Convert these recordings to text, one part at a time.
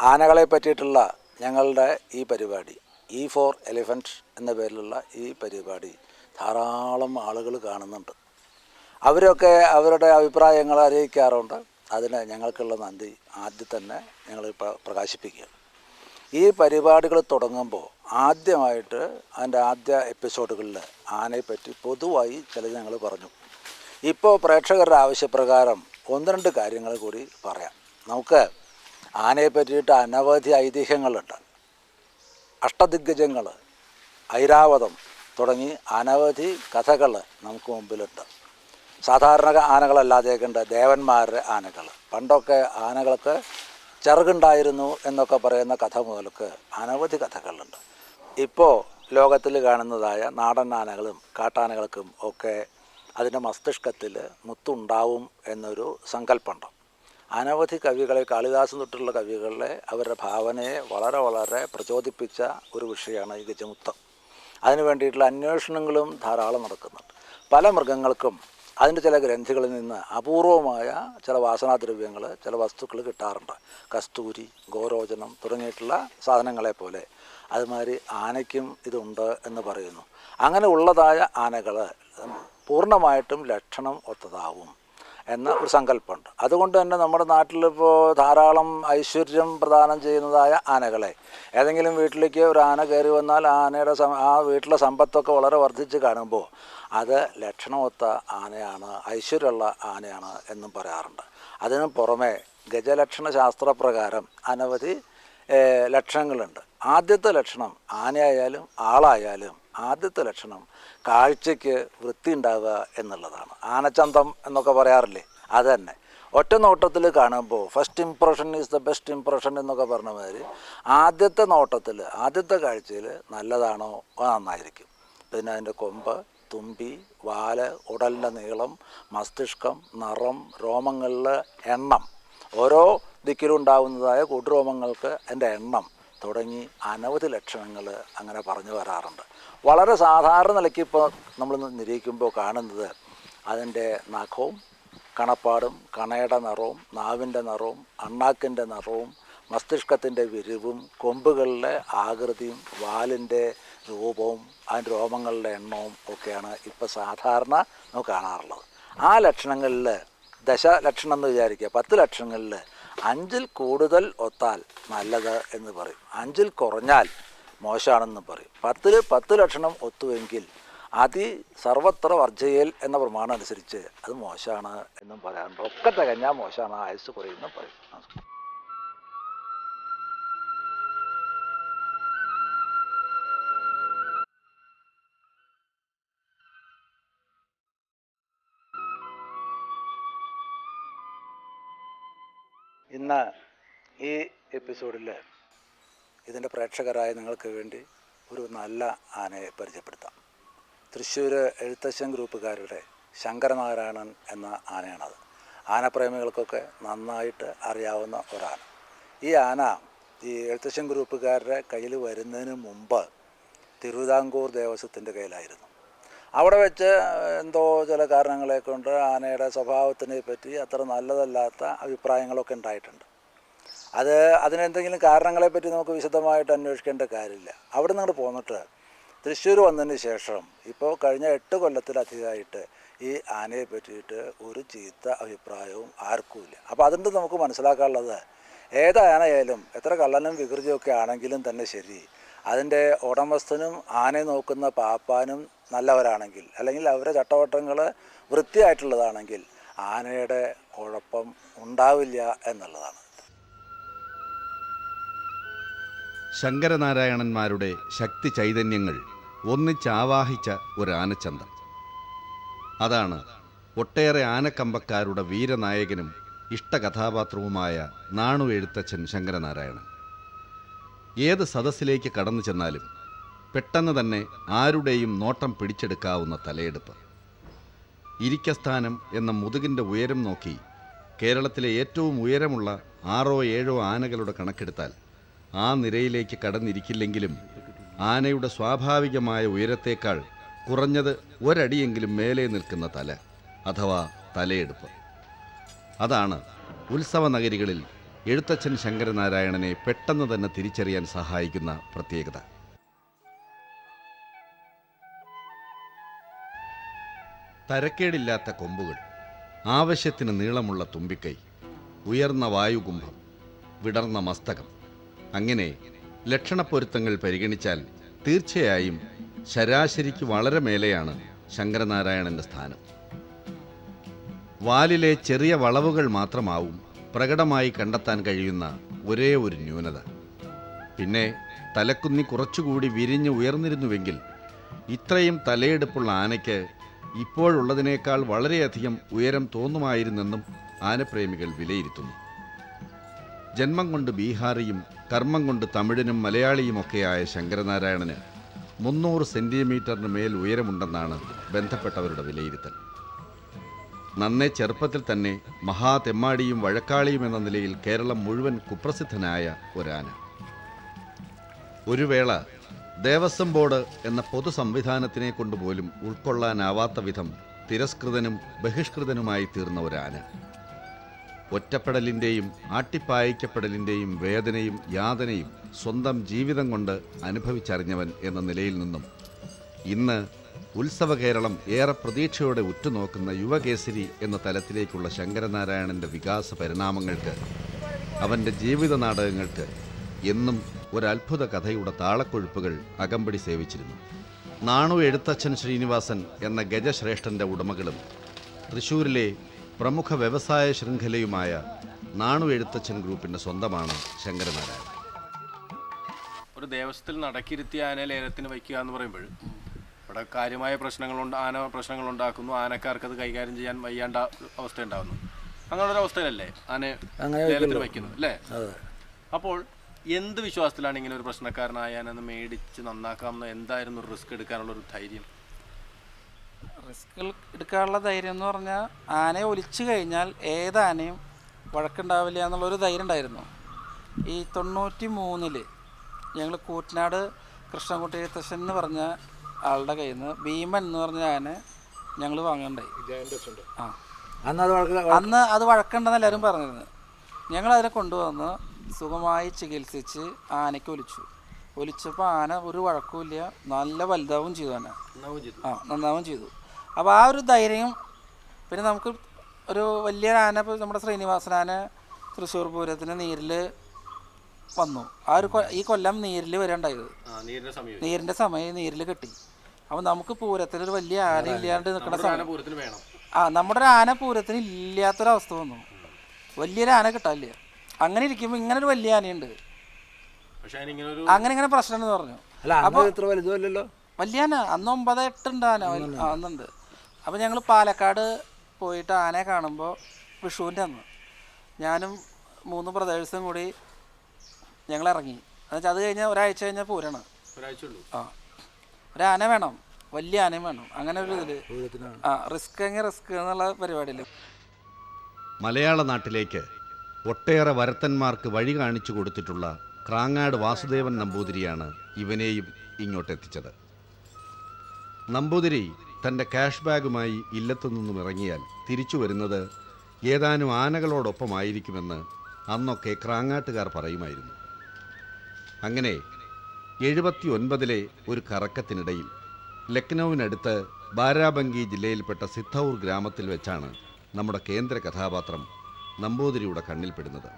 ആനകളെ പറ്റിയിട്ടുള്ള ഞങ്ങളുടെ ഈ പരിപാടി E4 എലിഫൻറ്റ് എന്ന പേരിലുള്ള ഈ പരിപാടി ധാരാളം ആളുകൾ കാണുന്നുണ്ട്. അവരൊക്കെ അവരുടെ അഭിപ്രായങ്ങൾ അറിയിക്കാറുണ്ട്. അതിന് ഞങ്ങൾക്കുള്ള നന്ദി ആദ്യം തന്നെ ഞങ്ങൾ പ്രകാശിപ്പിക്കുകയാണ്. ഈ പരിപാടികൾ തുടങ്ങുമ്പോൾ ആദ്യമായിട്ട് അതിൻ്റെ ആദ്യ എപ്പിസോഡുകളിൽ ആനയെപ്പറ്റി പൊതുവായി ചിലത് ഞങ്ങൾ പറഞ്ഞു. ഇപ്പോൾ പ്രേക്ഷകരുടെ ആവശ്യപ്രകാരം ഒന്ന് രണ്ട് കാര്യങ്ങൾ കൂടി പറയാം. നമുക്ക് ആനയെ പറ്റിയിട്ട് അനവധി ഐതിഹ്യങ്ങളുണ്ട്. അഷ്ടദിഗ്ഗജങ്ങൾ, ഐരാവതം തുടങ്ങി അനവധി കഥകൾ നമുക്ക് മുമ്പിലുണ്ട്. സാധാരണ ആനകളല്ലാതെയൊക്കെയുണ്ട് ദേവന്മാരുടെ ആനകൾ. പണ്ടൊക്കെ ആനകൾക്ക് ചിറകുണ്ടായിരുന്നു എന്നൊക്കെ പറയുന്ന കഥ മുതൽക്ക് അനവധി കഥകളുണ്ട്. ഇപ്പോൾ ലോകത്തിൽ കാണുന്നതായ നാടൻ ആനകളും കാട്ടാനകൾക്കും ഒക്കെ അതിൻ്റെ മസ്തിഷ്കത്തിൽ മുത്തുണ്ടാവും എന്നൊരു സങ്കല്പമുണ്ട്. അനവധി കവികളെ, കാളിദാസൻ തൊട്ടുള്ള കവികളിലെ അവരുടെ ഭാവനയെ വളരെ പ്രചോദിപ്പിച്ച ഒരു വിഷയമാണ് ഈ ഗജമുത്തം. അതിനു വേണ്ടിയിട്ടുള്ള അന്വേഷണങ്ങളും ധാരാളം നടക്കുന്നുണ്ട്. പല മൃഗങ്ങൾക്കും അതിൻ്റെ ചില ഗ്രന്ഥികളിൽ നിന്ന് അപൂർവമായ ചില വാസനാദ്രവ്യങ്ങൾ, ചില വസ്തുക്കൾ കിട്ടാറുണ്ട്. കസ്തൂരി, ഗോരോചനം തുടങ്ങിയിട്ടുള്ള സാധനങ്ങളെ പോലെ അതുമാതിരി ആനയ്ക്കും ഇതുണ്ട് എന്ന് പറയുന്നു. അങ്ങനെ ഉള്ളതായ ആനകൾ പൂർണ്ണമായിട്ടും ലക്ഷണം ഒത്തതാവും എന്ന ഒരു സങ്കല്പമുണ്ട്. അതുകൊണ്ട് തന്നെ നമ്മുടെ നാട്ടിലിപ്പോൾ ധാരാളം ഐശ്വര്യം പ്രദാനം ചെയ്യുന്നതായ ആനകളെ ഏതെങ്കിലും വീട്ടിലേക്ക് ഒരു ആന കയറി വന്നാൽ ആനയുടെ ആ വീട്ടിലെ സമ്പത്തൊക്കെ വളരെ വർദ്ധിച്ച് കാണുമ്പോൾ അത് ലക്ഷണമൊത്ത ആനയാണ്, ഐശ്വര്യമുള്ള ആനയാണ് എന്നും പറയാറുണ്ട്. അതിനു പുറമെ ഗജലക്ഷണ ശാസ്ത്രപ്രകാരം അനവധി ലക്ഷണങ്ങളുണ്ട്. ആദ്യത്തെ ലക്ഷണം ആനയായാലും ആളായാലും ആദ്യത്തെ ലക്ഷണം കാഴ്ചയ്ക്ക് വൃത്തി ഉണ്ടാവുക എന്നുള്ളതാണ്. ആനച്ചന്തം എന്നൊക്കെ പറയാറില്ലേ, അത് തന്നെ. ഒറ്റ നോട്ടത്തിൽ കാണുമ്പോൾ first impression is the best impression എന്നൊക്കെ പറഞ്ഞ മാതിരി ആദ്യത്തെ നോട്ടത്തിൽ, ആദ്യത്തെ കാഴ്ചയിൽ നല്ലതാണോ നന്നായിരിക്കും. പിന്നെ അതിൻ്റെ കൊമ്പ്, തുമ്പി, വാല്, ഉടലിൻ്റെ നീളം, മസ്തിഷ്കം, നിറം, രോമങ്ങളിലെ എണ്ണം, ഓരോ ദിക്കിലും ഉണ്ടാകുന്നതായ കൂട്ടുരോമങ്ങൾക്ക് അതിൻ്റെ എണ്ണം തുടങ്ങി അനവധി ലക്ഷണങ്ങൾ അങ്ങനെ പറഞ്ഞു വരാറുണ്ട്. വളരെ സാധാരണ നിലയ്ക്ക് ഇപ്പോൾ നമ്മൾ നിരീക്ഷിക്കുമ്പോൾ കാണുന്നത് അതിൻ്റെ നഖവും കണപ്പാടും കണയുടെ നിറവും നാവിൻ്റെ നിറവും അണ്ണാക്കിൻ്റെ നിറവും മസ്തിഷ്കത്തിൻ്റെ വിരിവും കൊമ്പുകളിലെ ആകൃതിയും വാലിൻ്റെ രൂപവും അതിൻ്റെ രോമങ്ങളുടെ എണ്ണവും ഒക്കെയാണ് ഇപ്പോൾ സാധാരണ നമുക്ക് കാണാറുള്ളത്. ആ ലക്ഷണങ്ങളിൽ ദശലക്ഷണം എന്ന് വിചാരിക്കുക, 10 ലക്ഷണങ്ങളിൽ 5-ൽ കൂടുതൽ ഒത്താൽ നല്ലത് എന്ന് പറയും, 5-ൽ കുറഞ്ഞാൽ മോശമാണെന്ന് പറയും. 10-ൽ 10 ലക്ഷണം ഒത്തുവെങ്കിൽ സർവത്ര വർജയൽ എന്ന പ്രമാണം അനുസരിച്ച് അത് മോശമാണ് എന്നും പറയാറുണ്ട്. ഒക്കെ തികഞ്ഞാൽ മോശമാണ്, ആയുസ് കുറയുമെന്നും പറയും. ഇന്ന് ഈ എപ്പിസോഡിൽ ഇതിൻ്റെ പ്രേക്ഷകരായ നിങ്ങൾക്ക് വേണ്ടി ഒരു നല്ല ആനയെ പരിചയപ്പെടുത്താം. തൃശ്ശൂർ എഴുത്തച്ഛൻ ഗ്രൂപ്പുകാരുടെ ശങ്കരനാരായണൻ എന്ന ആനയാണത്. ആനപ്രേമികൾക്കൊക്കെ നന്നായിട്ട് അറിയാവുന്ന ഒരാന. ഈ ആന ഈ എഴുത്തച്ഛൻ ഗ്രൂപ്പുകാരുടെ കയ്യിൽ വരുന്നതിന് മുമ്പ് തിരുവിതാംകൂർ ദേവസ്വത്തിൻ്റെ കയ്യിലായിരുന്നു. അവിടെ വെച്ച് എന്തോ ചില കാരണങ്ങളെ കൊണ്ട് ആനയുടെ സ്വഭാവത്തിനെ പറ്റി അത്ര നല്ലതല്ലാത്ത അഭിപ്രായങ്ങളൊക്കെ ഉണ്ടായിട്ടുണ്ട്. അതിനെന്തെങ്കിലും കാരണങ്ങളെപ്പറ്റി നമുക്ക് വിശദമായിട്ട് അന്വേഷിക്കേണ്ട കാര്യമില്ല. അവിടെ നിന്ന് പോന്നിട്ട് തൃശ്ശൂർ വന്നതിന് ശേഷം ഇപ്പോൾ കഴിഞ്ഞ 8 കൊല്ലത്തിലധികമായിട്ട് ഈ ആനയെ പറ്റിയിട്ട് ഒരു ചീത്ത അഭിപ്രായവും ആർക്കുമില്ല. അപ്പോൾ അതുകൊണ്ട് നമുക്ക് മനസ്സിലാക്കാനുള്ളത്, ഏത് ആനയായാലും എത്ര കള്ളനും വികൃതിയൊക്കെ ആണെങ്കിലും തന്നെ ശരി, അതിൻ്റെ ഉടമസ്ഥനും ആനയെ നോക്കുന്ന പാപ്പാനും നല്ലവരാണെങ്കിൽ, അല്ലെങ്കിൽ അവരുടെ ചട്ടവട്ടങ്ങൾ വൃത്തിയായിട്ടുള്ളതാണെങ്കിൽ ആനയുടെ കുഴപ്പം ഉണ്ടാവില്ല എന്നുള്ളതാണ്. ശങ്കരനാരായണന്മാരുടെ ശക്തി ചൈതന്യങ്ങൾ ഒന്നിച്ചാവാഹിച്ച ഒരു ആനച്ചന്തം. അതാണ് ഒട്ടേറെ ആനക്കമ്പക്കാരുടെ വീരനായകനും ഇഷ്ടകഥാപാത്രവുമായ നാണു എഴുത്തച്ഛൻ ശങ്കരനാരായണൻ. ഏത് സദസ്സിലേക്ക് കടന്നു ചെന്നാലും പെട്ടെന്ന് തന്നെ ആരുടെയും നോട്ടം പിടിച്ചെടുക്കാവുന്ന തലയെടുപ്പ്. ഇരിക്കസ്ഥാനം എന്ന മുതുകിൻ്റെ ഉയരം നോക്കി കേരളത്തിലെ ഏറ്റവും ഉയരമുള്ള 6-7 ആനകളുടെ കണക്കെടുത്താൽ ആ നിരയിലേക്ക് കടന്നിരിക്കില്ലെങ്കിലും ആനയുടെ സ്വാഭാവികമായ ഉയരത്തേക്കാൾ കുറഞ്ഞത് ഒരടിയെങ്കിലും മേലെ നിൽക്കുന്ന തല അഥവാ തലയെടുപ്പ്. അതാണ് ഉത്സവ നഗരികളിൽ എഴുത്തച്ഛൻ ശങ്കരനാരായണനെ പെട്ടെന്ന് തന്നെ തിരിച്ചറിയാൻ സഹായിക്കുന്ന പ്രത്യേകത. തരക്കേടില്ലാത്ത കൊമ്പുകൾ, ആവശ്യത്തിന് നീളമുള്ള തുമ്പിക്കൈ, ഉയർന്ന വായുകുംഭം, വിടർന്ന മസ്തകം, അങ്ങനെ ലക്ഷണപ്പൊരുത്തങ്ങൾ പരിഗണിച്ചാൽ തീർച്ചയായും ശരാശരിക്ക് വളരെ മേലെയാണ് ശങ്കരനാരായണന്റെ സ്ഥാനം. വാലിലെ ചെറിയ വളവുകൾ മാത്രമാവും പ്രകടമായി കണ്ടെത്താൻ കഴിയുന്ന ഒരേ ഒരു ന്യൂനത. പിന്നെ തലക്കുന്നി കുറച്ചുകൂടി വിരിഞ്ഞ് ഉയർന്നിരുന്നുവെങ്കിൽ ഇത്രയും തലയെടുപ്പുള്ള ആനയ്ക്ക് ഇപ്പോഴുള്ളതിനേക്കാൾ വളരെയധികം ഉയരം തോന്നുമായിരുന്നെന്നും ആനപ്രേമികൾ വിലയിരുത്തുന്നു. ജന്മം കൊണ്ട് ബീഹാറിയും കർമ്മം കൊണ്ട് തമിഴനും മലയാളിയുമൊക്കെയായ ശങ്കരനാരായണന് 300 സെന്റിമീറ്ററിന് മേൽ ഉയരമുണ്ടെന്നാണ് ബന്ധപ്പെട്ടവരുടെ വിലയിരുത്തൽ. നന്നേ ചെറുപ്പത്തിൽ തന്നെ മഹാതെമ്മാടിയും വഴക്കാളിയും എന്ന നിലയിൽ കേരളം മുഴുവൻ കുപ്രസിദ്ധനായ ഒരാന. ഒരു വേള ദേവസ്വം ബോർഡ് എന്ന പൊതു സംവിധാനത്തിനെ കൊണ്ടുപോലും ഉൾക്കൊള്ളാനാവാത്ത വിധം തിരസ്കൃതനും ബഹിഷ്കൃതനുമായി തീർന്ന ഒരാന. ഒറ്റപ്പെടലിൻ്റെയും ആട്ടിപ്പായിക്കപ്പെടലിൻ്റെയും വേദനയും യാതനയും സ്വന്തം ജീവിതം കൊണ്ട് അനുഭവിച്ചറിഞ്ഞവൻ എന്ന നിലയിൽ നിന്നും ഇന്ന് ഉത്സവ കേരളം ഏറെ പ്രതീക്ഷയോടെ ഉറ്റുനോക്കുന്ന യുവകേസരി എന്ന തലത്തിലേക്കുള്ള ശങ്കരനാരായണന്റെ വികാസ പരിണാമങ്ങൾക്ക്, അവൻ്റെ ജീവിത നാടകങ്ങൾക്ക് എന്നും ഒരത്ഭുത കഥയുടെ താളക്കൊഴുപ്പുകൾ അകമ്പടി സേവിച്ചിരുന്നു. നാണു എഴുത്തച്ഛൻ ശ്രീനിവാസൻ എന്ന ഗജശ്രേഷ്ഠന്റെ ഉടമകളും തൃശ്ശൂരിലെ പ്രമുഖ വ്യവസായ ശൃംഖലയുമായ നാണു എഴുത്തച്ഛൻ ഗ്രൂപ്പിന്റെ സ്വന്തമാണ് ശങ്കരനാരായണൻ. ഒരു ദേവസ്വത്തിൽ നടക്കിരുത്തിയ ആനയെ ലേലത്തിന് വയ്ക്കുക എന്ന് പറയുമ്പോൾ ഇവിടെ കാര്യമായ ആന പ്രശ്നങ്ങളുണ്ടാക്കുന്നു, ആനക്കാർക്ക് അത് കൈകാര്യം ചെയ്യാൻ വയ്യാണ്ട അവസ്ഥ ഉണ്ടാകുന്നു. അങ്ങനെ ഒരു അവസ്ഥയിലല്ലേ ആനയെ ലേലത്തിന് വയ്ക്കുന്നത് അല്ലേ? അപ്പോൾ എന്ത് വിശ്വാസത്തിലാണ് ഇങ്ങനെ ഒരു പ്രശ്നക്കാരനായ ആനന്ന് മേടിച്ച് നന്നാക്കാമെന്ന്? എന്തായിരുന്നു ഒരു റിസ്ക് എടുക്കാനുള്ള ഒരു ധൈര്യം? റിസ്ക് എടുക്കാനുള്ള ധൈര്യം എന്ന് പറഞ്ഞാൽ ആനയെ ഒലിച്ചു കഴിഞ്ഞാൽ ഏതാനയും വഴക്കുണ്ടാവില്ല എന്നുള്ളൊരു ധൈര്യം ഉണ്ടായിരുന്നു. ഈ 93 ഞങ്ങൾ കൂറ്റനാട് കൃഷ്ണൻകുട്ടി എഴുത്തച്ഛൻ എന്ന് പറഞ്ഞ ആളുടെ കയ്യിൽ നിന്ന് ഭീമൻ എന്ന് പറഞ്ഞ ആന ഞങ്ങൾ വാങ്ങണ്ടായി. ആ, അന്ന് അത് വഴക്കുണ്ടെന്ന് എല്ലാവരും പറഞ്ഞിരുന്നു. ഞങ്ങളതിനെ കൊണ്ടുവന്ന് സുഖമായി ചികിത്സിച്ച് ആനയ്ക്ക് ഒലിച്ചപ്പോൾ ആന ഒരു വഴക്കുമില്ല, നല്ല വലുതാവും ചെയ്തു. ആന നന്നാവും ചെയ്തു. അപ്പോൾ ആ ഒരു ധൈര്യം, പിന്നെ നമുക്ക് ഒരു വലിയ ആന, ഇപ്പോൾ നമ്മുടെ ശ്രീനിവാസൻ ആന തൃശ്ശൂർ പൂരത്തിന് നീരിൽ വന്നു. ആ ഒരു ഈ കൊല്ലം നീരിൽ വരണ്ടായത്, നീരിൻ്റെ സമയം നീരിൽ കിട്ടി. അപ്പോൾ നമുക്ക് പൂരത്തിനൊരു വലിയ ആന ഇല്ലാണ്ട് നിൽക്കുന്ന സമയം, നമ്മുടെ ഒരു ആന പൂരത്തിന് ഇല്ലാത്തൊരവസ്ഥ വന്നു. വലിയൊരു ആന കിട്ടാനില്ല. അങ്ങനെ ഇരിക്കുമ്പോൾ ഇങ്ങനെ ഒരു വലിയ ആനയുണ്ട്, അങ്ങനെ പ്രശ്നം എന്ന് പറഞ്ഞു. അപ്പോൾ വലിയ ആന അന്ന് 9-8 ഉണ്ട് ആന അന്നുണ്ട്. അപ്പോൾ ഞങ്ങൾ പാലക്കാട് പോയിട്ട് ആനയെ കാണുമ്പോൾ വിഷുവിൻ്റെ അന്ന് ഞാനും 3 ബ്രദേഴ്സും കൂടി ഞങ്ങൾ ഇറങ്ങി. എന്നുവെച്ചാൽ അത് കഴിഞ്ഞാൽ ഒരാഴ്ച കഴിഞ്ഞാൽ പൂരാണ്. ആ, ഒരാന വേണം, വലിയ ആനയും വേണം. അങ്ങനെ ഒരു ഇതിൽ റിസ്ക് എന്നുള്ള പരിപാടിയില്ല. മലയാള നാട്ടിലേക്ക് ഒട്ടേറെ വരത്തന്മാർക്ക് വഴി കാണിച്ചു കൊടുത്തിട്ടുള്ള ക്രാങ്ങാട് വാസുദേവൻ നമ്പൂതിരിയാണ് ഇവനെയും ഇങ്ങോട്ടെത്തിച്ചത്. നമ്പൂതിരി തൻ്റെ ക്യാഷ് ബാഗുമായി ഇല്ലത്തു നിന്നും ഇറങ്ങിയാൽ തിരിച്ചു വരുന്നത് ഏതാനും ആനകളോടൊപ്പമായിരിക്കുമെന്ന് അന്നൊക്കെ ക്രാങ്ങാട്ടുകാർ പറയുമായിരുന്നു. അങ്ങനെ 79 ഒരു കറക്കത്തിനിടയിൽ ലക്നൌവിനടുത്ത് ബാരാബങ്കി ജില്ലയിൽപ്പെട്ട സിദ്ധൌർ ഗ്രാമത്തിൽ വെച്ചാണ് നമ്മുടെ കേന്ദ്ര കഥാപാത്രം നമ്പൂതിരിയുടെ കണ്ണിൽപ്പെടുന്നത്.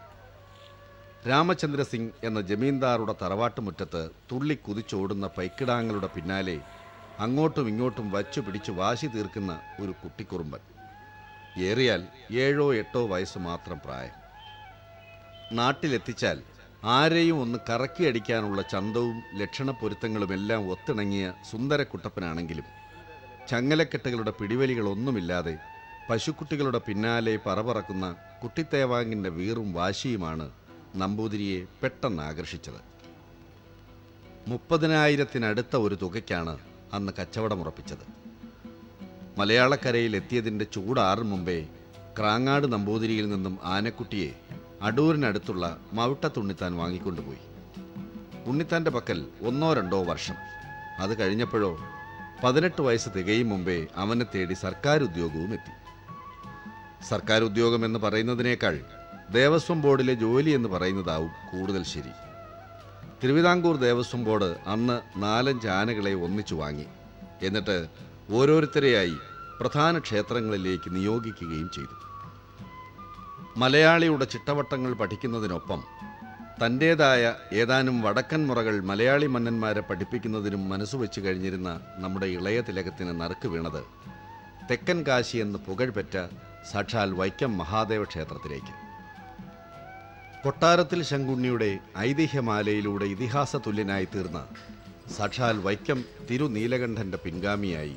രാമചന്ദ്ര സിംഗ് എന്ന ജമീന്ദാറുടെ തറവാട്ടുമുറ്റത്ത് തുള്ളി കുതിച്ചോടുന്ന പൈക്കിടാങ്ങളുടെ പിന്നാലെ അങ്ങോട്ടും ഇങ്ങോട്ടും വച്ചു പിടിച്ച് വാശി തീർക്കുന്ന ഒരു കുട്ടിക്കുറുമ്പൻ. ഏറിയാൽ 7-8 വയസ്സ് മാത്രം പ്രായം. നാട്ടിലെത്തിച്ചാൽ ആരെയും ഒന്ന് കറക്കിയടിക്കാനുള്ള ചന്തവും ലക്ഷണപ്പൊരുത്തങ്ങളുമെല്ലാം ഒത്തിണങ്ങിയ സുന്ദരക്കുട്ടപ്പനാണെങ്കിലും ചങ്ങലക്കെട്ടുകളുടെ പിടിവലികളൊന്നുമില്ലാതെ പശുക്കുട്ടികളുടെ പിന്നാലെ പറപറക്കുന്ന കുട്ടിത്തേവാങ്ങിൻ്റെ വീറും വാശിയുമാണ് നമ്പൂതിരിയെ പെട്ടെന്ന് ആകർഷിച്ചത്. 30,000-നടുത്ത ഒരു തുകയ്ക്കാണ് അന്ന് കച്ചവടമുറപ്പിച്ചത്. മലയാളക്കരയിൽ എത്തിയതിൻ്റെ ചൂടാറും മുമ്പേ ക്രാങ്ങാട് നമ്പൂതിരിയിൽ നിന്നും ആനക്കുട്ടിയെ അടൂരിനടുത്തുള്ള മവിട്ടത്തുണ്ണിത്താൻ വാങ്ങിക്കൊണ്ടുപോയി. ഉണ്ണിത്താൻ്റെ പക്കൽ 1-2 വർഷം. അത് കഴിഞ്ഞപ്പോഴോ 18 വയസ്സ് തികയും മുമ്പേ അവനെ തേടി സർക്കാർ ഉദ്യോഗവും എത്തി. സർക്കാർ ഉദ്യോഗം എന്ന് പറയുന്നതിനേക്കാൾ ദേവസ്വം ബോർഡിലെ ജോലി എന്ന് പറയുന്നതാവും കൂടുതൽ ശരി. തിരുവിതാംകൂർ ദേവസ്വം ബോർഡ് അന്ന് 4-5 ആനകളെ ഒന്നിച്ചു വാങ്ങി. എന്നിട്ട് ഓരോരുത്തരെയായി പ്രധാന ക്ഷേത്രങ്ങളിലേക്ക് നിയോഗിക്കുകയും ചെയ്തു. മലയാളിയുടെ ചിട്ടവട്ടങ്ങൾ പഠിക്കുന്നതിനൊപ്പം തൻ്റേതായ ഏതാനും വടക്കൻ മുറകൾ മലയാളി മന്നന്മാരെ പഠിപ്പിക്കുന്നതിനും മനസ്സുവെച്ച് കഴിഞ്ഞിരുന്ന നമ്മുടെ ഇളയ തിലകത്തിന് നറുക്ക് വീണത് തെക്കൻ കാശി എന്ന് പുകഴ്പെറ്റ സാക്ഷാൽ വൈക്കം മഹാദേവ ക്ഷേത്രത്തിലേക്ക്. കൊട്ടാരത്തിൽ ശങ്കുണ്ണിയുടെ ഐതിഹ്യമാലയിലൂടെ ഇതിഹാസ തുല്യനായി തീർന്ന സാക്ഷാൽ വൈക്കം തിരുനീലകണ്ഠൻ്റെ പിൻഗാമിയായി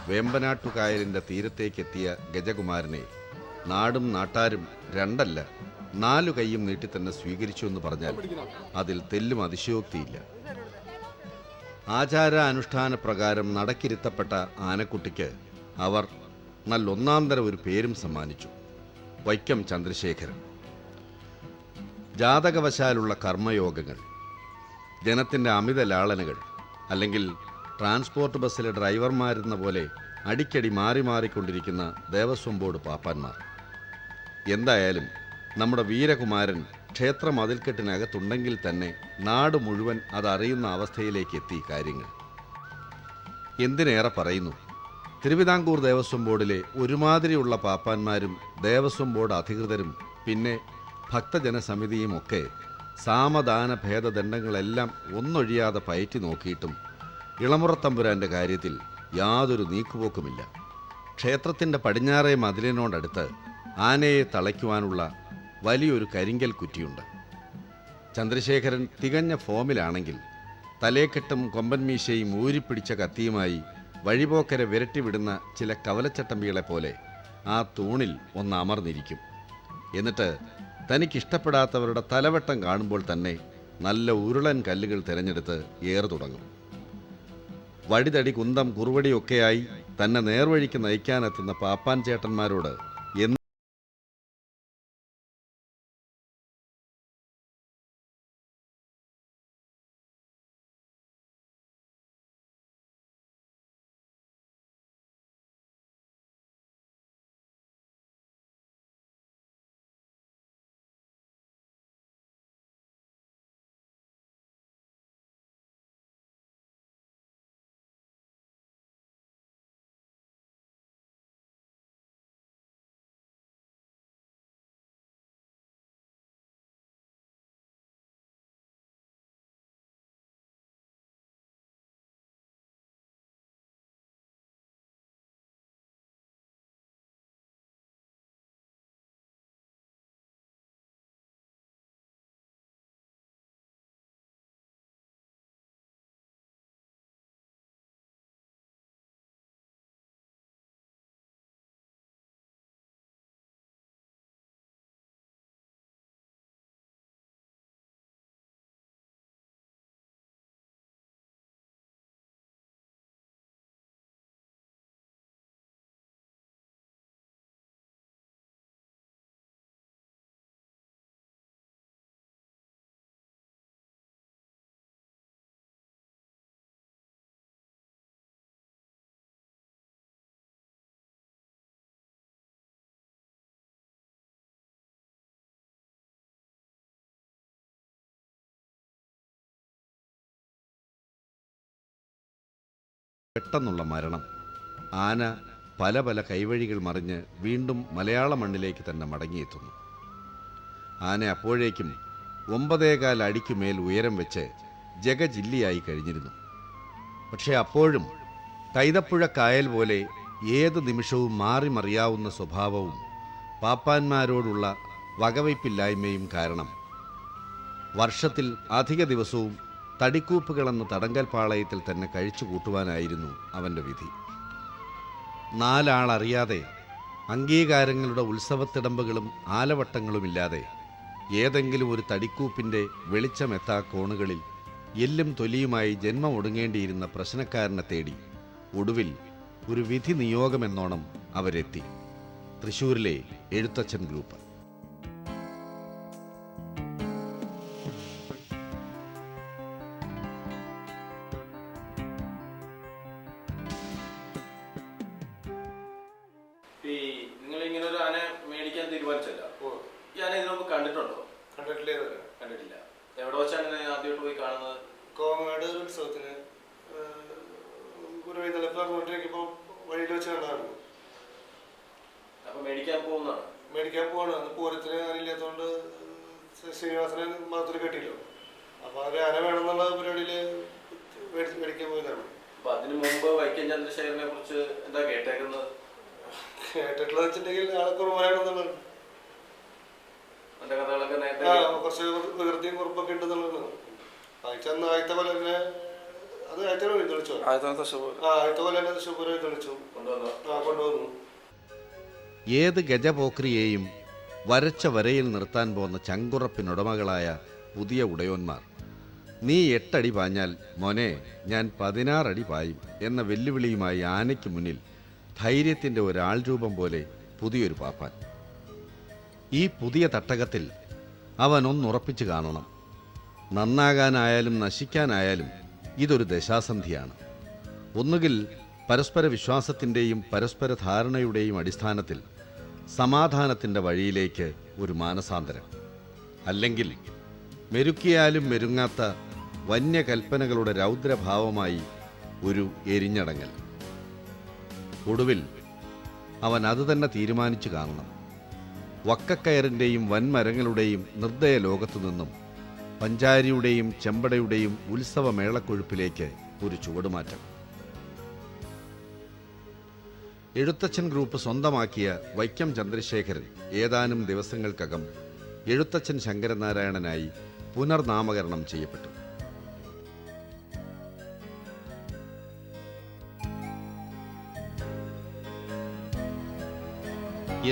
വേമ്പനാട്ടുകായലിൻ്റെ തീരത്തേക്കെത്തിയ ഗജകുമാരനെ നാടും നാട്ടാരും 2 4 കൈയും നീട്ടി തന്നെ സ്വീകരിച്ചു എന്ന് പറഞ്ഞാൽ അതിൽ തെല്ലും അതിശയോക്തിയില്ല. ആചാരാനുഷ്ഠാന പ്രകാരം നടക്കിരുത്തപ്പെട്ട ആനക്കുട്ടിക്ക് അവർ നല്ലൊന്നാം തരം ഒരു പേരും സമ്മാനിച്ചു, വൈക്കം ചന്ദ്രശേഖരൻ. ജാതകവശാലുള്ള കർമ്മയോഗങ്ങൾ, ജനത്തിൻ്റെ അമിത ലാളനകൾ, അല്ലെങ്കിൽ ട്രാൻസ്പോർട്ട് ബസ്സിലെ ഡ്രൈവർമാരെന്ന പോലെ അടിക്കടി മാറി മാറിക്കൊണ്ടിരിക്കുന്ന ദേവസ്വം ബോർഡ് പാപ്പാന്മാർ. എന്തായാലും നമ്മുടെ വീരകുമാരൻ ക്ഷേത്ര മതിൽക്കെട്ടിനകത്തുണ്ടെങ്കിൽ തന്നെ നാട് മുഴുവൻ അതറിയുന്ന അവസ്ഥയിലേക്ക് എത്തി കാര്യങ്ങൾ. എന്തിനേറെ പറയുന്നു, തിരുവിതാംകൂർ ദേവസ്വം ബോർഡിലെ ഒരുമാതിരിയുള്ള പാപ്പാന്മാരും ദേവസ്വം ബോർഡ് അധികൃതരും പിന്നെ ഭക്തജനസമിതിയും ഒക്കെ സാമദാന ഭേദദണ്ഡങ്ങളെല്ലാം ഒന്നൊഴിയാതെ പയറ്റി നോക്കിയിട്ടും ഇളമുറത്തമ്പുരാൻ്റെ കാര്യത്തിൽ യാതൊരു നീക്കുപോക്കുമില്ല. ക്ഷേത്രത്തിൻ്റെ പടിഞ്ഞാറേ മതിലിനോടടുത്ത് ആനയെ തളയ്ക്കുവാനുള്ള വലിയൊരു കരിങ്കൽ കുറ്റിയുണ്ട്. ചന്ദ്രശേഖരൻ തികഞ്ഞ ഫോമിലാണെങ്കിൽ തലേക്കെട്ടും കൊമ്പൻമീശയും ഊരിപ്പിടിച്ച കത്തിയുമായി വഴിപോക്കരെ വിരട്ടിവിടുന്ന ചില കവലച്ചട്ടമ്പികളെപ്പോലെ ആ തൂണിൽ ഒന്ന് അമർന്നിരിക്കും. എന്നിട്ട് തനിക്കിഷ്ടപ്പെടാത്തവരുടെ തലവെട്ടം കാണുമ്പോൾ തന്നെ നല്ല ഉരുളൻ കല്ലുകൾ തിരഞ്ഞെടുത്ത് ഏറു തുടങ്ങും. വടിതടി കുന്തം കുറുവടിയൊക്കെയായി തന്നെ നേർവഴിക്ക് നയിക്കാനെത്തുന്ന പാപ്പാൻ ചേട്ടന്മാരോട് പെട്ടെന്നുള്ള മരണം. ആന പല പല കൈവഴികൾ മറിഞ്ഞ് വീണ്ടും മലയാള മണ്ണിലേക്ക് തന്നെ മടങ്ങിയെത്തുന്നു. ആന അപ്പോഴേക്കും 9.25 അടിക്കുമേൽ ഉയരം വെച്ച് ജഗജില്ലിയായി കഴിഞ്ഞിരുന്നു. പക്ഷേ അപ്പോഴും കൈതപ്പുഴ കായൽ പോലെ ഏത് നിമിഷവും മാറി മറിയാവുന്ന സ്വഭാവവും പാപ്പാന്മാരോടുള്ള വകവയ്പില്ലായ്മയും കാരണം വർഷത്തിൽ അധിക ദിവസവും തടിക്കൂപ്പുകളെന്ന തടങ്കൽ പാളയത്തിൽ തന്നെ കഴിച്ചു കൂട്ടുവാനായിരുന്നു അവൻ്റെ വിധി. 4 ആളറിയാതെ അംഗീകാരങ്ങളുടെ ഉത്സവത്തിടമ്പുകളും ആലവട്ടങ്ങളുമില്ലാതെ ഏതെങ്കിലും ഒരു തടിക്കൂപ്പിൻ്റെ വെളിച്ചമെത്താ കോണുകളിൽ എല്ലും തൊലിയുമായി ജന്മം ഒടുങ്ങേണ്ടിയിരുന്ന പ്രശ്നക്കാരനെ തേടി ഒടുവിൽ ഒരു വിധി നിയോഗമെന്നോണം അവരെത്തി. തൃശ്ശൂരിലെ എഴുത്തച്ഛൻ ഗ്രൂപ്പ്. നിങ്ങളിങ്ങനെ ഒരു ആന മേടിക്കാൻ തീരുമാനിച്ചല്ല, ഞാൻ ഇതിനു മുമ്പ് കണ്ടിട്ടുണ്ടോ? കണ്ടിട്ടില്ലേ? കണ്ടിട്ടില്ല. എവിടെ വെച്ചാണ് ആദ്യമായിട്ട് പോയി കാണുന്നത്? കോങ്ങാട് ഉത്സവത്തിന് ഒരു വൈകുന്നേരം പറഞ്ഞുകൊണ്ടിരിക്കുമ്പോൾ വഴിയിൽ വെച്ച് കണ്ടായിരുന്നു. അപ്പൊ മേടിക്കാൻ പോകുന്നതാണ്? മേടിക്കാൻ പോവാണ്. അന്ന് പൂരത്തിന് ആനില്ലാത്തതുകൊണ്ട് ശ്രീനിവാസനെ മാത്രം കെട്ടില്ലോ. അപ്പോൾ അത് ആന വേണമെന്നുള്ള പരിപാടിയിൽ മേടിക്കാൻ പോയതാണ്. അപ്പൊ അതിനു മുമ്പ് വൈക്കം ചന്ദ്രശേഖരനെ കുറിച്ച് എന്താ കേട്ടേക്കുന്നത്? കേട്ടിട്ടുള്ളത് വെച്ചിട്ടുണ്ടെങ്കിൽ ആളെ കുറവാണെന്നുള്ളത്. എന്റെ കഥകളൊക്കെ നേരത്തെ കുറച്ച് വികൃതിയും കുറിപ്പൊക്കെ ഉണ്ടെന്നുള്ളതാണ്. ആദ്യത്തെ പോലെ തന്നെ അത് ആദ്യത്തെ പോലെ തെളിച്ചു. ആദ്യത്തെ പോലെ തന്നെ തൃശ്ശൂർ തെളിച്ചു കൊണ്ടുവന്നു. ഏത് ഗജപോക്രിയെയും വരച്ച വരയിൽ നിർത്താൻ പോന്ന ചങ്കുറപ്പിനുടമകളായ പുതിയ ഉടയോന്മാർ, നീ 8 അടി പാഞ്ഞാൽ മോനെ ഞാൻ 16 അടി പായും എന്ന വെല്ലുവിളിയുമായി ആനയ്ക്ക് മുന്നിൽ ധൈര്യത്തിൻ്റെ ഒരാൾ രൂപം പോലെ പുതിയൊരു പാപ്പാൻ. ഈ പുതിയ തട്ടകത്തിൽ അവൻ ഒന്നുറപ്പിച്ചു കാണണം. നന്നാകാനായാലും നശിക്കാനായാലും ഇതൊരു ദശാസന്ധിയാണ്. ഒന്നുകിൽ പരസ്പര വിശ്വാസത്തിൻ്റെയും പരസ്പര ധാരണയുടെയും അടിസ്ഥാനത്തിൽ സമാധാനത്തിൻ്റെ വഴിയിലേക്ക് ഒരു മാനസാന്തരം, അല്ലെങ്കിൽ മെരുക്കിയാലും മെരുങ്ങാത്ത വന്യകൽപ്പനകളുടെ രൗദ്രഭാവമായി ഒരു എരിഞ്ഞടങ്ങൽ. ഒടുവിൽ അവൻ അതുതന്നെ തീരുമാനിച്ചു കാണണം. വക്കക്കയറിൻ്റെയും വൻമരങ്ങളുടെയും നിർദ്ദയ ലോകത്തു നിന്നും പഞ്ചാരിയുടെയും ചെമ്പടയുടെയും ഉത്സവമേളക്കൊഴുപ്പിലേക്ക് ഒരു ചുവടുമാറ്റം. എഴുത്തച്ഛൻ ഗ്രൂപ്പ് സ്വന്തമാക്കിയ വൈക്കം ചന്ദ്രശേഖരൻ ഏതാനും ദിവസങ്ങൾക്കകം എഴുത്തച്ഛൻ ശങ്കരനാരായണനായി പുനർനാമകരണം ചെയ്യപ്പെട്ടു.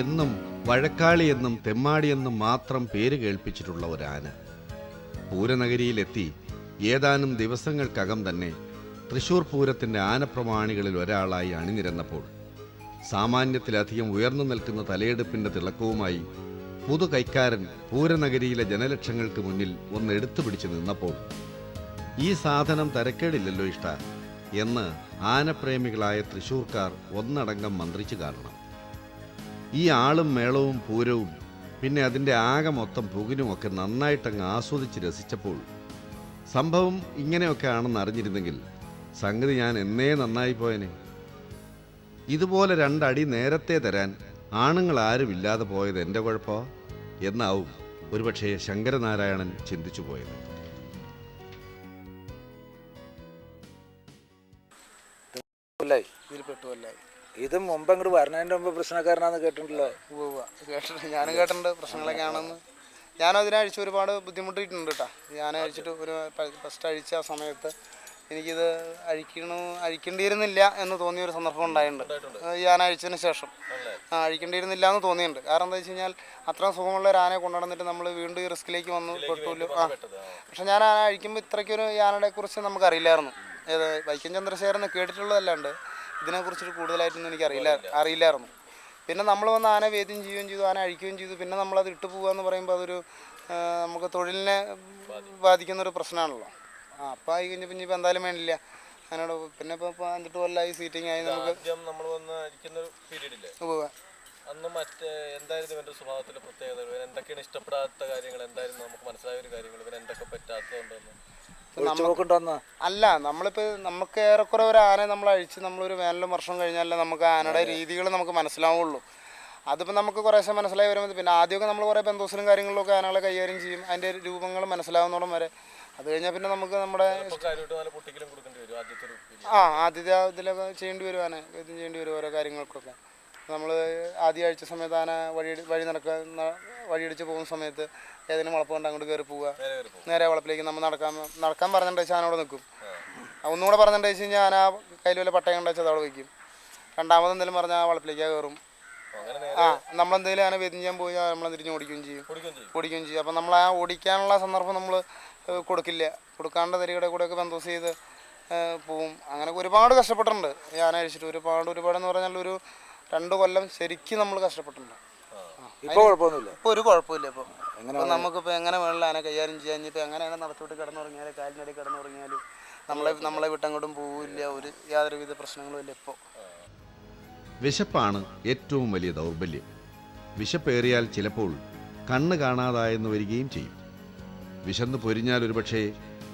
എന്നും വഴക്കാളിയെന്നും തെമ്മാടിയെന്നും മാത്രം പേര് കേൾപ്പിച്ചിട്ടുള്ള ഒരാന പൂരനഗരിയിലെത്തി ഏതാനും ദിവസങ്ങൾക്കകം തന്നെ തൃശൂർ പൂരത്തിൻ്റെ ആനപ്രമാണികളിൽ ഒരാളായി അണിനിരന്നപ്പോൾ, സാമാന്യത്തിലധികം ഉയർന്നു നിൽക്കുന്ന തലയെടുപ്പിൻ്റെ തിളക്കവുമായി പുതു കൈക്കാരൻ പൂരനഗരിയിലെ ജനലക്ഷങ്ങൾക്ക് മുന്നിൽ ഒന്ന് എടുത്തു പിടിച്ച് നിന്നപ്പോൾ, ഈ സാധനം തരക്കേടില്ലല്ലോ ഇഷ്ട എന്ന് ആനപ്രേമികളായ തൃശൂർക്കാർ ഒന്നടങ്കം മന്ത്രിച്ചു കാണണം. ഈ ആളും മേളവും പൂരവും പിന്നെ അതിൻ്റെ ആകെ മൊത്തം പുകിനുമൊക്കെ നന്നായിട്ടങ്ങ് ആസ്വദിച്ച് രസിച്ചപ്പോൾ, സംഭവം ഇങ്ങനെയൊക്കെ ആണെന്ന് അറിഞ്ഞിരുന്നെങ്കിൽ സംഗതി ഞാൻ എന്നേ നന്നായി പോയനെ. ഇതുപോലെ 2 അടി നേരത്തെ തരാൻ ആണുങ്ങൾ ആരുമില്ലാതെ പോയത് എൻ്റെ കുഴപ്പമോ എന്നാവും ഒരുപക്ഷെ ശങ്കരനാരായണൻ ചിന്തിച്ചു പോയത്. ഇതും മുമ്പ് അങ്ങോട്ട് വരണതിൻ്റെ മുമ്പ് പ്രശ്നക്കാരനാന്ന് കേട്ടിട്ടുണ്ടല്ലോ. കേട്ടിട്ടുണ്ട്, ഞാനും കേട്ടിട്ടുണ്ട് പ്രശ്നങ്ങളൊക്കെ ആണെന്ന്. ഞാനും അതിനഴിച്ച് ഒരുപാട് ബുദ്ധിമുട്ടിയിട്ടുണ്ട് കേട്ടോ. ഞാൻ അഴിച്ചിട്ട് ഒരു ഫസ്റ്റ് അഴിച്ച ആ സമയത്ത് എനിക്കിത് അഴിക്കേണ്ടിയിരുന്നില്ല എന്ന് തോന്നിയൊരു സന്ദർഭം ഉണ്ടായിട്ടുണ്ട്. ഞാൻ അഴിച്ചതിന് ശേഷം അഴിക്കേണ്ടിയിരുന്നില്ല എന്ന് തോന്നിയിട്ടുണ്ട്. കാരണം എന്താ വെച്ച് കഴിഞ്ഞാൽ അത്ര സുഖമുള്ള ഒരു ആനയെ കൊണ്ടുവന്നിട്ട് നമ്മൾ വീണ്ടും ഈ റിസ്കിലേക്ക് വന്നു പെട്ടുമല്ലോ. പക്ഷെ ഞാൻ ആന അഴിക്കുമ്പോൾ ഇത്രയ്ക്കൊരു ആനയെ കുറിച്ച് നമുക്കറിയില്ലായിരുന്നു. ഏത് വൈക്കം ചന്ദ്രശേഖരനെ കേട്ടിട്ടുള്ളതല്ലാണ്ട് ഇതിനെക്കുറിച്ചിട്ട് കൂടുതലായിട്ടൊന്നും എനിക്ക് അറിയില്ലായിരുന്നു. പിന്നെ നമ്മൾ വന്ന് ആന വേദ്യം ചെയ്യുകയും ചെയ്തു, ആന അഴിക്കുകയും ചെയ്തു. പിന്നെ നമ്മളത് ഇട്ടു പോകുക എന്ന് പറയുമ്പോൾ അതൊരു നമുക്ക് തൊഴിലിനെ ബാധിക്കുന്നൊരു പ്രശ്നമാണല്ലോ. അപ്പം ആയി കഴിഞ്ഞപ്പോൾ ഇനിയിപ്പോൾ എന്തായാലും വേണ്ടില്ല അതിനോട്. പിന്നെ ഇപ്പോൾ 5-8 കൊല്ലമായി സീറ്റിംഗ് ആയി. നമുക്ക് നമ്മൾ വന്ന് അടിക്കുന്ന പീരീഡില്ലേ, പോവാ അന്ന് മറ്റേ എന്തായിരുന്നു ഇവൻ്റെ സ്വഭാവത്തിലെ പ്രത്യേകത? ഇവൻ എന്തൊക്കെയാണ് ഇഷ്ടപ്പെടാത്ത കാര്യങ്ങൾ? എന്തായിരുന്നു നമുക്ക് മനസ്സിലായ ഒരു കാര്യങ്ങൾ? ഇവൻ എന്തൊക്കെ പറ്റാത്തതുകൊണ്ടെന്ന് അല്ല, നമ്മളിപ്പോൾ നമുക്ക് ഏറെക്കുറെ ഒരു ആനയെ നമ്മൾ അഴിച്ച് നമ്മളൊരു വേനലും വർഷം കഴിഞ്ഞാലേ നമുക്ക് ആനയുടെ രീതികൾ നമുക്ക് മനസ്സിലാവുള്ളൂ. അതിപ്പോൾ നമുക്ക് കുറേശ്ശെ മനസ്സിലായി വരുമ്പോൾ പിന്നെ ആദ്യമൊക്കെ നമ്മൾ കുറേ ബന്ധോസിലും കാര്യങ്ങളിലൊക്കെ ആനകളെ കൈകാര്യം ചെയ്യും, അതിൻ്റെ രൂപങ്ങൾ മനസ്സിലാവുന്നോളം വരെ. അത് കഴിഞ്ഞാൽ പിന്നെ നമുക്ക് നമ്മുടെ ആദ്യത്തെ ഇതിലൊക്കെ ചെയ്യേണ്ടി വരും, ആന ഇത് ചെയ്യേണ്ടി വരും ഓരോ കാര്യങ്ങൾക്കൊക്കെ. നമ്മൾ ആദ്യം അഴിച്ച സമയത്ത് ആന വഴിയടിച്ച് പോകുന്ന സമയത്ത് ഏതെങ്കിലും വളപ്പ് കൊണ്ട് അങ്ങോട്ട് കയറി പോവുക, നേരെ വളപ്പിലേക്ക് നമ്മൾ നടക്കാൻ പറഞ്ഞിട്ട് വെച്ചാൽ ആന അവിടെ നിൽക്കും. ഒന്നുകൂടെ പറഞ്ഞിട്ട് വെച്ച് കഴിഞ്ഞാൽ ആന കയ്യിൽ വല്ല പട്ടയം കണ്ടു വെച്ചാൽ അവിടെ വയ്ക്കും. രണ്ടാമതെന്തെങ്കിലും പറഞ്ഞാൽ ആ വളപ്പിലേക്ക് കയറും. നമ്മളെന്തെങ്കിലും ആന വേദ്യം ചെയ്യാൻ പോയി നമ്മൾ തിരിഞ്ഞ് ഓടിക്കുകയും ചെയ്യും. അപ്പം നമ്മൾ ആ ഓടിക്കാനുള്ള സന്ദർഭം നമ്മൾ കൊടുക്കാണ്ട് തരികയുടെ കൂടെയൊക്കെ ബന്ധോസ് ചെയ്ത് പോവും. അങ്ങനെ ഒരുപാട് കഷ്ടപ്പെട്ടിട്ടുണ്ട് ഈ ആന അഴിച്ചിട്ട്. ഒരുപാടെന്ന് പറഞ്ഞാൽ ഒരു 2 കൊല്ലം ശരിക്കും നമ്മൾ കഷ്ടപ്പെട്ടിട്ടുണ്ട്. ഇപ്പോൾ കുഴപ്പമൊന്നുമില്ല, ഇപ്പോൾ ഒരു കുഴപ്പമില്ല. ഇപ്പോൾ നമുക്കിപ്പോൾ എങ്ങനെ വേണമെങ്കിലും ആന കൈകാര്യം ചെയ്യാൻ. ഇനിയിപ്പോൾ എങ്ങനെയാണ് നടത്തിവിട്ട് കിടന്നുറങ്ങിയാലും കാലിനടി കിടന്നുറങ്ങിയാലും നമ്മളെ വിട്ടങ്ങോട്ടും പോവില്ല. യാതൊരുവിധ പ്രശ്നങ്ങളും ഇല്ല ഇപ്പോൾ. വിശപ്പാണ് ഏറ്റവും വലിയ ദൗർബല്യം. വിശപ്പേറിയാൽ ചിലപ്പോൾ കണ്ണ് കാണാതായെന്ന് വരികയും ചെയ്യും. വിശന്ന് പൊരിഞ്ഞാൽ ഒരുപക്ഷെ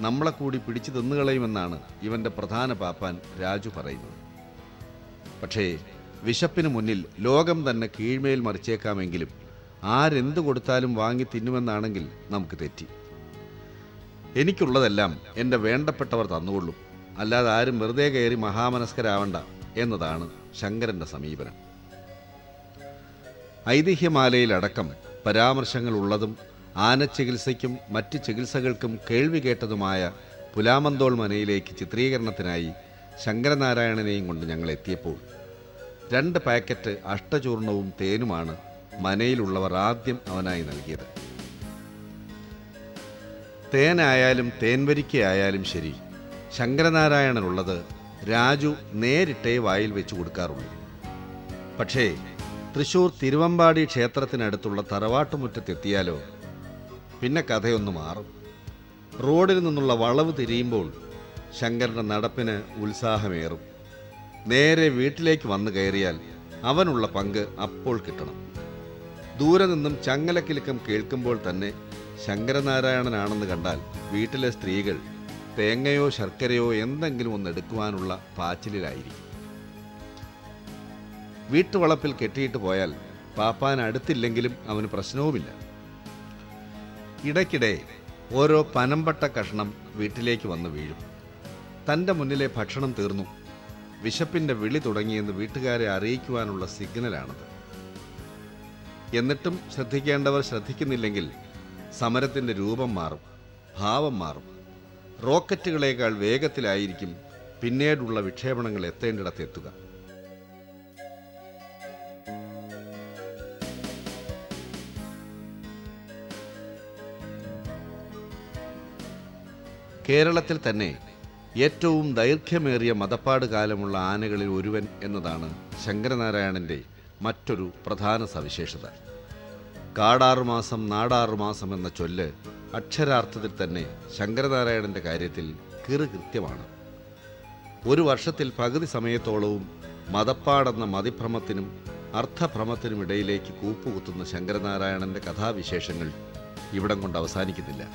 നമ്മളെ കൂടി പിടിച്ചു തിന്നുകളയുമെന്നാണ് ഇവൻ്റെ പ്രധാന പാപ്പാൻ രാജു പറയുന്നത്. പക്ഷേ വിശപ്പിന് മുന്നിൽ ലോകം തന്നെ കീഴ്മേൽ മറിച്ചേക്കാമെങ്കിലും ആരെന്ത് കൊടുത്താലും വാങ്ങി തിന്നുമെന്നാണെങ്കിൽ നമുക്ക് തെറ്റി. എനിക്കുള്ളതെല്ലാം എൻ്റെ വേണ്ടപ്പെട്ടവർ തന്നുകൊള്ളും, അല്ലാതെ ആരും വെറുതെ കയറി മഹാമനസ്കരാവണ്ട എന്നതാണ് ശങ്കരൻ്റെ സമീപനം. ഐതിഹ്യമാലയിലടക്കം പരാമർശങ്ങളുള്ളതും ആനച്ചികിത്സയ്ക്കും മറ്റ് ചികിത്സകൾക്കും കേൾവി കേട്ടതുമായ പുലാമന്തോൾ മനയിലേക്ക് ചിത്രീകരണത്തിനായി ശങ്കരനാരായണനെയും കൊണ്ട് ഞങ്ങൾ എത്തിയപ്പോൾ 2 പാക്കറ്റ് അഷ്ടചൂർണവും തേനുമാണ് മനയിലുള്ളവർ ആദ്യം അവനായി നൽകിയത്. തേനായാലും തേൻവരിക്കയായാലും ശരി, ശങ്കരനാരായണനുള്ളത് രാജു നേരിട്ടേ വായിൽ വെച്ച് കൊടുക്കാറുള്ളൂ. പക്ഷേ തൃശൂർ തിരുവമ്പാടി ക്ഷേത്രത്തിനടുത്തുള്ള തറവാട്ടുമുറ്റത്തെത്തിയാലോ പിന്നെ കഥയൊന്നു മാറും. റോഡിൽ നിന്നുള്ള വളവ് തിരിയുമ്പോൾ ശങ്കരൻ്റെ നടപ്പിന് ഉത്സാഹമേറും. നേരെ വീട്ടിലേക്ക് വന്നു കയറിയാൽ അവനുള്ള പങ്ക് അപ്പോൾ കിട്ടണം. ദൂരെ നിന്നും ചങ്ങലക്കിലുക്കം കേൾക്കുമ്പോൾ തന്നെ ശങ്കരനാരായണനാണെന്ന് കണ്ടാൽ വീട്ടിലെ സ്ത്രീകൾ തേങ്ങയോ ശർക്കരയോ എന്തെങ്കിലും ഒന്ന് എടുക്കുവാനുള്ള പാച്ചിലിലായിരിക്കും. വീട്ടുവളപ്പിൽ കെട്ടിയിട്ട് പോയാൽ പാപ്പാൻ അടുത്തില്ലെങ്കിലും അവന് പ്രശ്നവുമില്ല. ഇടയ്ക്കിടെ ഓരോ പനമ്പട്ട കഷ്ണം വീട്ടിലേക്ക് വന്ന് വീഴും. തൻ്റെ മുന്നിലെ ഭക്ഷണം തീർന്നു, വിശപ്പിൻ്റെ വിളി തുടങ്ങിയെന്ന് വീട്ടുകാരെ അറിയിക്കുവാനുള്ള സിഗ്നലാണത്. എന്നിട്ടും ശ്രദ്ധിക്കേണ്ടവർ ശ്രദ്ധിക്കുന്നില്ലെങ്കിൽ സമരത്തിൻ്റെ രൂപം മാറും, ഭാവം മാറും. റോക്കറ്റുകളേക്കാൾ വേഗത്തിലായിരിക്കും പിന്നീടുള്ള വിക്ഷേപണങ്ങൾ എത്തേണ്ടിടത്തെത്തുക. കേരളത്തിൽ തന്നെ ഏറ്റവും ദൈർഘ്യമേറിയ മതപ്പാട് കാലമുള്ള ആനകളിൽ ഒരുവൻ എന്നതാണ് ശങ്കരനാരായണൻ്റെ മറ്റൊരു പ്രധാന സവിശേഷത. കാടാറുമാസം നാടാറുമാസം എന്ന ചൊല്ല് അക്ഷരാർത്ഥത്തിൽ തന്നെ ശങ്കരനാരായണൻ്റെ കാര്യത്തിൽ കൃത്യമാണ്. ഒരു വർഷത്തിൽ പകുതി സമയത്തോളവും മതപ്പാടെന്ന മതിഭ്രമത്തിനും അർത്ഥഭ്രമത്തിനുമിടയിലേക്ക് കൂപ്പുകുത്തുന്ന ശങ്കരനാരായണൻ്റെ കഥാവിശേഷങ്ങൾ ഇവിടം കൊണ്ട് അവസാനിക്കുന്നില്ല.